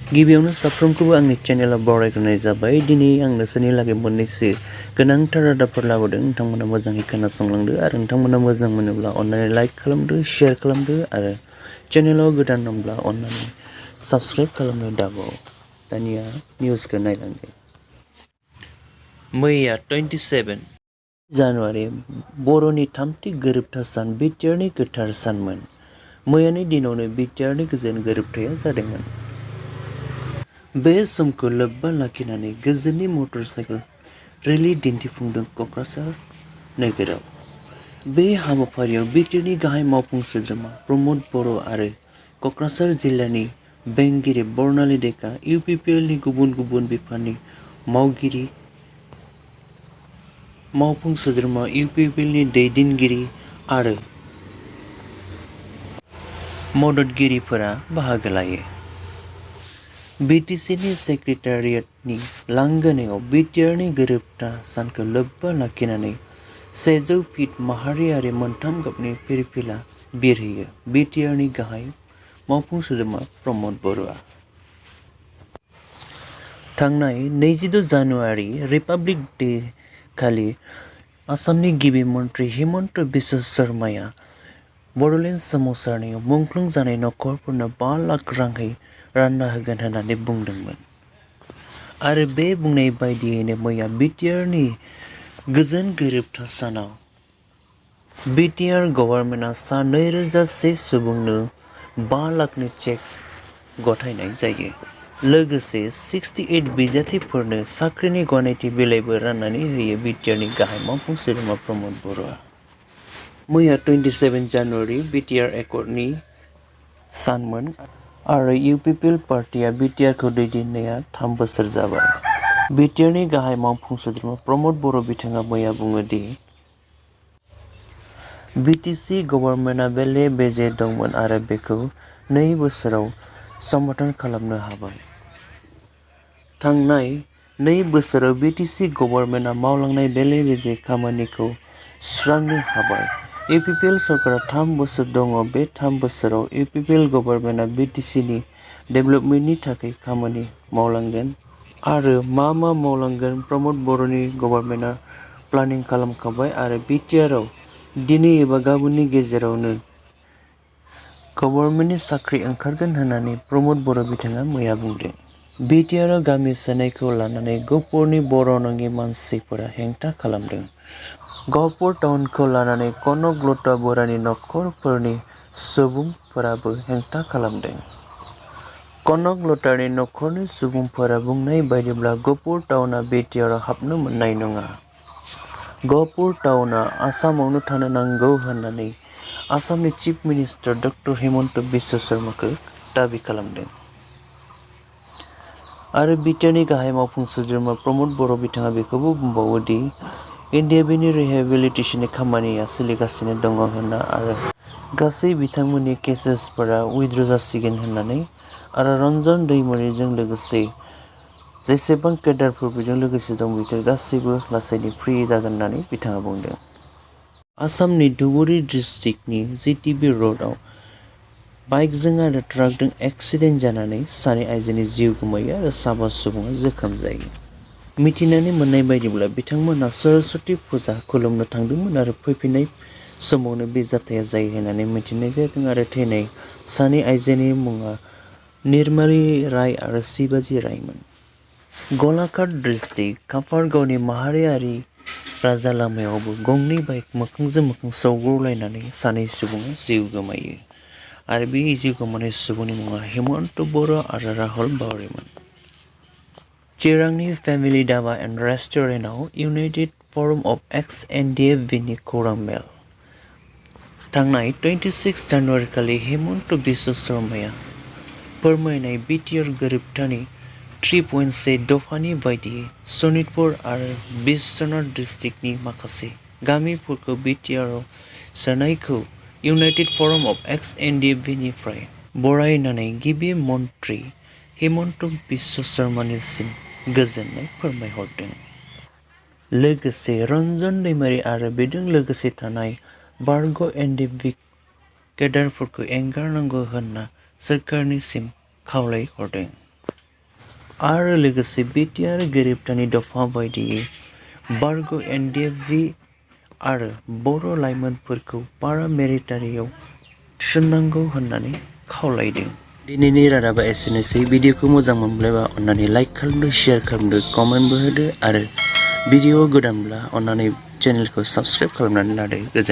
गिबियावनो साफ्रोमखौबो आंनि चेनेलाव बरायग्रोनाय जाबाय। दिनै आं नोंसोरनि लागै मोननैसो गोनांथार रादाबफोर लाबोदों। नोंथांमोना मोजाङै खोनासंलांदो आरो नोंथांमोना मोजां मोनोब्ला अन्नानै लाइक खालामदो, शेयार खालामदो आरो चेनेलाव गोदान दंब्ला अन्नानै साबस्क्राइब खालामनो दाबाव। दानिया निउसखौ नायलांदो। मैया 27 जानुवारि बर'नि थामथि गोरोबथा सान BTRनि गोथार सानमोन। मैयानि दिनावनो BTRनि गोजोन गोरोबथाया जादोंमोन। बे समखौ लोब्बा लाखिनानै गोजोननि मटर साइकेल रेलि दिन्थिफुंदों क'क्राझार नोगोराव। बे हाबाफारियाव BTRनि गाहाय मावफुं सोद्रोमा प्रमद बर' आरो क'क्राझार जिल्लानि बेंगिरि बर्नाली डेका, UPPLनि गुबुन गुबुन बिफाननि मावगिरि, मावफुं सोद्रोमा, UPPLनि दैदेनगिरि आरो मददगिरिफोरा बाहागो लायो। BTCनि सेक्रेटारियेटनि लांगोनायाव BTRनि गोरोबथा सानखौ लोब्बा लाखिनानै 100 फिट माहारियारि मोनथाम गाबनि फिरफिला बिरहोयो BTRनि गाहाय मावफुं सोद्रोमा प्रमद बर'आ। थांनाय 26 जानुवारि रिपाब्लिक डे खालि आसामनि गिबि मन्त्रि हिमन्त बिश्व शर्माया बड'लेण्ड सोमावसारनायाव मुंख्लं जानाय नखरफोरनो 5 लाख रांहै रानना होगोन होननानै बुंदोंमोन। आरो बे बुंनाय बायदियैनो मैया BTRनि गोजोन गोरोबथा सानाव BTR गभर्नमेन्टआ सा 2001 सुबुंनो 5 लाखनि चेक गथायनाय जायो। लोगोसे 68 बिजाथिफोरनो साख्रिनि गनायथि बिलाइबो राननानै होयो BTRनि गाहाय मावफुं सोद्रोमा प्रमद बर'आ। मैया 27 जानुवारि BTR एकर्डनि सानमोन आरो UPPL पार्टिया BTRखौ दैदेननाया 3 बोसोर जाबाय। BTRनि गाहाय मावफुं सोद्रोमा प्रमद बर' बिथाङा मैया बुङो दि BTC गभर्नमेन्टआ बेले बेजे दंमोन आरो बेखौ 2 बोसोराव समाधान खालामनो हाबाय। थांनाय 2 बोसोराव BTC गभर्नमेन्टआ मावलांनाय बेले बेजे खामानिखौ सुस्रांनो हाबाय। UPPL सरकारा 3 बोसोर दङ। बे 3 बोसोराव UPPL गभर्नमेन्टआ BTCनि डेभेलपमेन्टनि थाखाय खामानि मावलांगोन आरो मा मावलांगोन प्रमद बर'नि गभर्नमेन्टआ प्लानिं खालामखाबाय आरो BTRआव दिनै एबा गाबोननि गेजेरावनो गभर्नमेन्टनि साख्रि ओंखारगोन होननानै प्रमद बर' बिथाङा मैया बुंदों। BTRआव गामि सोनायखौ लानानै गहपुरनि बर' नङि मानसिफोरा हेंथा खालामदों। गहपुर टाउनखौ लानानै कनक लता बरानि नखरफोरनि सुबुंफोराबो हेंथा खालामदों। कनक लतानि नखरनि सुबुंफोरा बुंनाय बायदिब्ला गहपुर टाउनआ BTRआव हाबनो मोननाय नङा। गहपुर टाउनआ आसामावनो थानो नांगौ होननानै आसामनि chief minister doctor Himanta Biswa शर्माखौ दाबि खालामदों। आरो BTRनि गाहाय मावफुं सोद्रोमा प्रमद बर' बिथाङा बेखौबो बुंबावो दि NDABनि रिहेबिलिटेसननि खामानिया सोलिगासिनो दङ होनना आरो गासै बिथांमोननि केसेसफोरा उइथड्र जासिगोन होननानै आरो रन्जन दैमारिजों लोगोसे जेसेबां केडारफोर बेजों लोगोसे दं बिसोर गासैबो लासैनो फ्रि जागोन होननानै बिथाङा बुंदों। आसामनि धुबुरी डिस्ट्रिक्टनि GTB र'डआव बाइकजों आरो ट्राकजों एक्सिडेन्ट जानानै सानै आइजोनि जिउ गोमायो आरो 7 सुबुङा जोखोम जायो। मिथिनानै मोननाय बायदिब्ला बिथांमोनहा सरस्वती फुजा खुलुमनो थांदोंमोन आरो फैफिननाय समावनो बे जाथाया जायो होननानै मिथिनाय जादों आरो थैनाय सानै आइजोनि मुङा निर्माली राय आरो शिवाजी रायमोन। गलाघाट डिस्ट्रिक्ट कापारगावनि माहारियारि राजा लामायावबो गंनै बाइक मोखांजों मोखां सौग्रावलायनानै सानै सुबुङा जिउ गोमायो आरो बे जिउ गोमानाय सुबुंनि मुङा हिमन्त बर' आरो राहुल बाउरीमोन। चिरांनि फेमिलि धाबा एन्ड रेस्टुरेन्टआव इउनाइटेड फराम अफ एक्स NDFBनि खौरां मेल। थांनाय 26 जानुवारि खालि हिमन्त बिश्व शर्माया फोरमायनाय BTR गोरोबथानि 3.1 दफानि बायदियै सनितपुर आरो बिश्वनाथ डिस्ट्रिक्टनि माखासे गामिफोरखौ BTRआव सोनायखौ इउनाइटेड फराम अफ एक्स NDFBनिफ्राय बरायनानै गिबि मन्त्रि हिमन्त बिश्व शर्मानिसिम गोजोननाय फोरमायहरदों। लोगोसे रन्जन दैमारि आरो बेजों लोगोसे थानाय बारग' NDFB केडारफोरखौ एंगारनांगौ होनना सोरखारनिसिम खावलायहरदों। आरो लोगोसे BTR गोरोबथानि दफा बायदियै बारग' NDFV आरो बर' लाइमोनफोरखौ पारामिलिटारियाव थिसननांगौ होननानै खावलायदों। दिनैनि रादाबा एसेनोसै। भिडिअखौ मोजां मोनब्लायबा अन्नानै लाइक खालामदो, शेयार खालामदो, कमेन्टबो होदो आरो भिडिअ गोदानब्ला अन्नानै चेनेलखौ साबस्क्राइब खालामनानै लादो। गोजोन्थों।